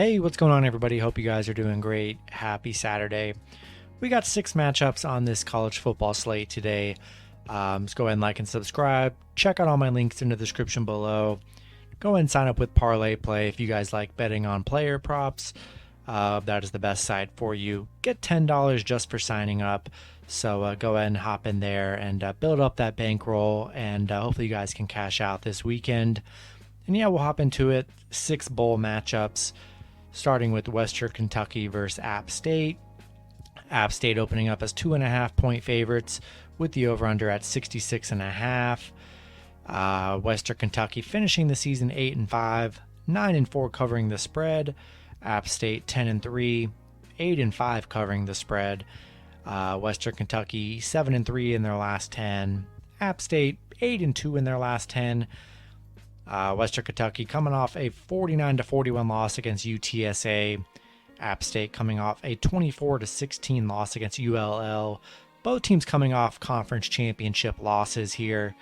Hey, what's going on, everybody? Hope you guys are doing great. Happy Saturday. We got 6 matchups on this college football slate today. Just go ahead and like and subscribe. Check out all my links in the description below. Go ahead and sign up with ParlayPlay if you guys like betting on player props. That is the best site for you. Get $10 just for signing up. So go ahead and hop in there and build up that bankroll, and hopefully you guys can cash out this weekend. And yeah, we'll hop into it. 6 bowl matchups, starting with Western Kentucky versus App State. App State opening up as 2.5-point favorites with the over-under at 66.5. Western Kentucky finishing the season 8-5, 9-4 covering the spread. App State 10-3, 8-5 covering the spread. Western Kentucky 7-3 in their last 10. App State 8-2 in their last 10. Western Kentucky coming off a 49-41 loss against UTSA. App State coming off a 24-16 loss against ULL. Both teams coming off conference championship losses here.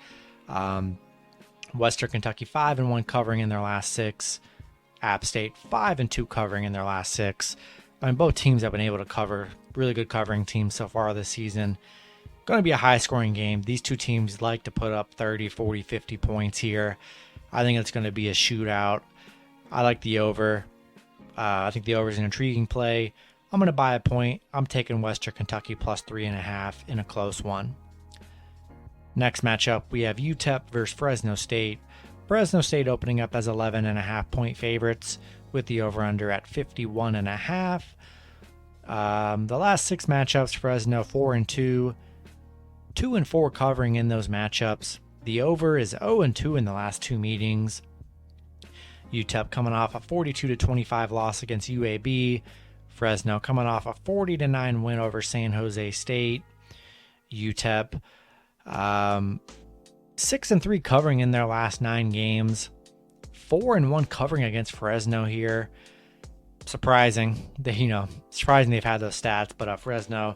Western Kentucky 5-1 covering in their last 6. App State 5-2 covering in their last 6. Both teams have been able to cover. Really good covering teams so far this season. Going to be a high-scoring game. These two teams like to put up 30, 40, 50 points here. I think it's going to be a shootout. I like the over. I think the over is an intriguing play. I'm going to buy a point. I'm taking Western Kentucky plus 3.5 in a close one. Next matchup, we have UTEP versus Fresno State. Fresno State opening up as 11.5-point favorites with the over-under at 51.5. The last 6 matchups, Fresno 4-2, 2-4 covering in those matchups. The over is 0-2 in the last 2 meetings. UTEP coming off a 42-25 loss against UAB. Fresno coming off a 40-9 win over San Jose State. UTEP 6-3 covering in their last 9 games. 4-1 covering against Fresno here. Surprising. Surprising they've had those stats, but Fresno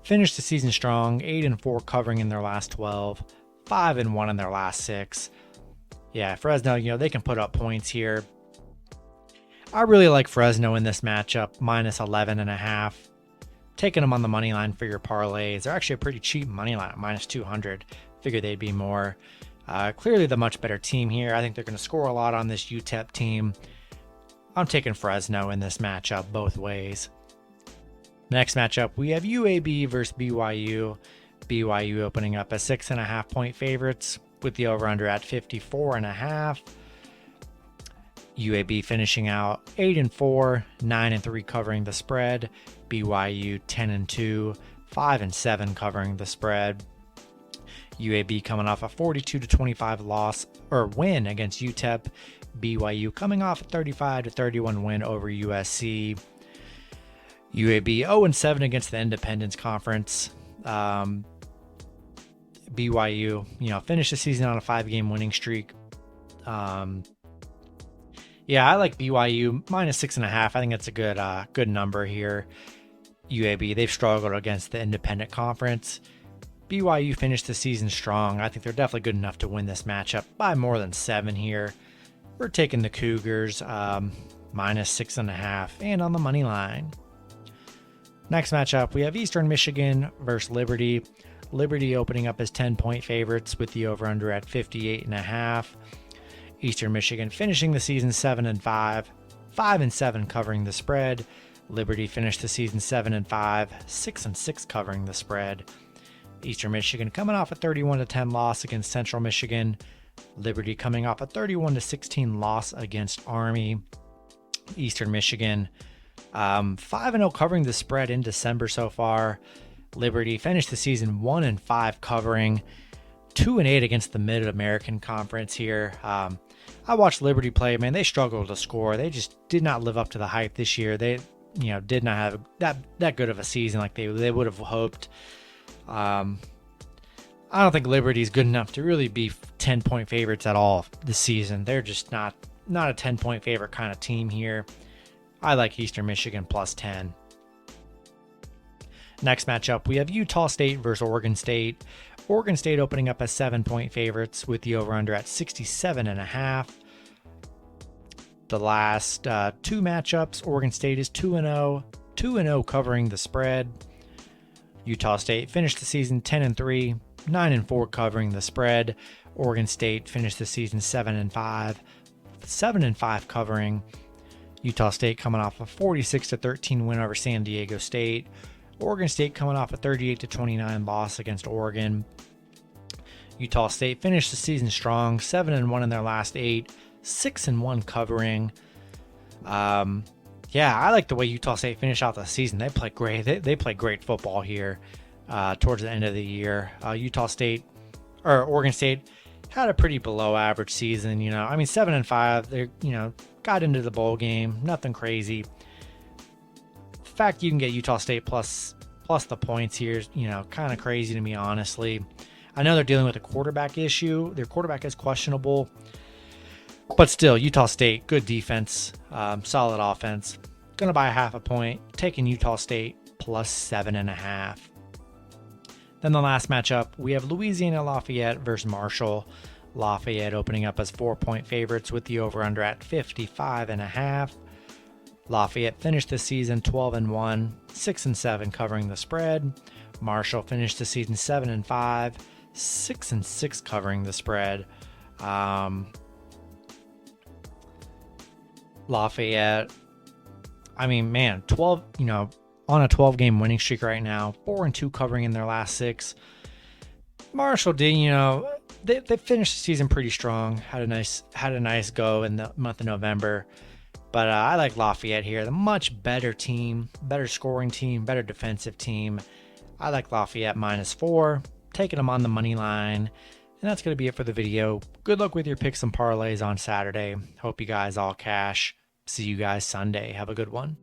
finished the season strong. 8-4 covering in their last 12. 5-1 in their last 6. Yeah, Fresno, they can put up points here. I really like Fresno in this matchup, minus 11.5. Taking them on the money line for your parlays. They're actually a pretty cheap money line, minus 200. Figured they'd be more. Clearly the much better team here. I think they're going to score a lot on this UTEP team. I'm taking Fresno in this matchup both ways. Next matchup, we have UAB versus BYU. BYU opening up as 6.5-point favorites with the over-under at 54.5. UAB finishing out 8-4, 9-3 covering the spread. BYU 10-2, 5-7 covering the spread. UAB coming off a 42-25 loss or win against UTEP. BYU coming off a 35-31 win over USC. UAB 0-7 against the Independence Conference. BYU, finished the season on a 5-game winning streak. Yeah, I like BYU minus 6.5. I think that's a good number here. UAB, they've struggled against the Independent Conference. BYU finished the season strong. I think they're definitely good enough to win this matchup by more than 7 here. We're taking the Cougars minus 6.5 and on the money line. Next matchup, we have Eastern Michigan versus Liberty. Liberty opening up as 10-point favorites with the over-under at 58.5. Eastern Michigan finishing the season 7-5, 5-7 covering the spread. Liberty finished the season 7-5, 6-6 covering the spread. Eastern Michigan coming off a 31-10 loss against Central Michigan. Liberty coming off a 31-16 loss against Army. Eastern Michigan 5-0 covering the spread in December so far. Liberty finished the season 1-5 covering, 2-8 against the Mid-American Conference here. I watched Liberty play, man. They struggled to score. They just did not live up to the hype this year. They, did not have that good of a season like they would have hoped. I don't think Liberty's good enough to really be 10-point favorites at all this season. They're just not a 10-point favorite kind of team here. I like Eastern Michigan plus 10. Next matchup, we have Utah State versus Oregon State. Oregon State opening up as 7-point favorites with the over-under at 67.5. The last two matchups, Oregon State is 2-0, 2-0 covering the spread. Utah State finished the season 10-3, 9-4 covering the spread. Oregon State finished the season 7-5, 7-5 covering. Utah State coming off a 46-13 win over San Diego State. Oregon State coming off a 38-29 loss against Oregon. Utah State finished the season strong, 7-1 in their last 8, 6-1 covering. Yeah, I like the way Utah State finished out the season. They play great. They play great football here towards the end of the year. Oregon State had a pretty below average season. 7-5. They got into the bowl game. Nothing crazy. The fact you can get Utah State plus the points here is kind of crazy to me, honestly. I know they're dealing with a quarterback issue. Their quarterback is questionable. But still, Utah State, good defense, solid offense. Going to buy a half a point, taking Utah State plus 7.5. Then the last matchup, we have Louisiana Lafayette versus Marshall. Lafayette opening up as 4-point favorites with the over-under at 55.5. Lafayette finished the season 12-1, 6-7 covering the spread. Marshall finished the season 7-5, 6-6 covering the spread. Lafayette, 12, on a 12-game winning streak right now, 4-2 covering in their last 6. Marshall did, they finished the season pretty strong, had a nice go in the month of November. But I like Lafayette here, the much better team, better scoring team, better defensive team. I like Lafayette -4, taking them on the money line. And that's going to be it for the video. Good luck with your picks and parlays on Saturday. Hope you guys all cash. See you guys Sunday. Have a good one.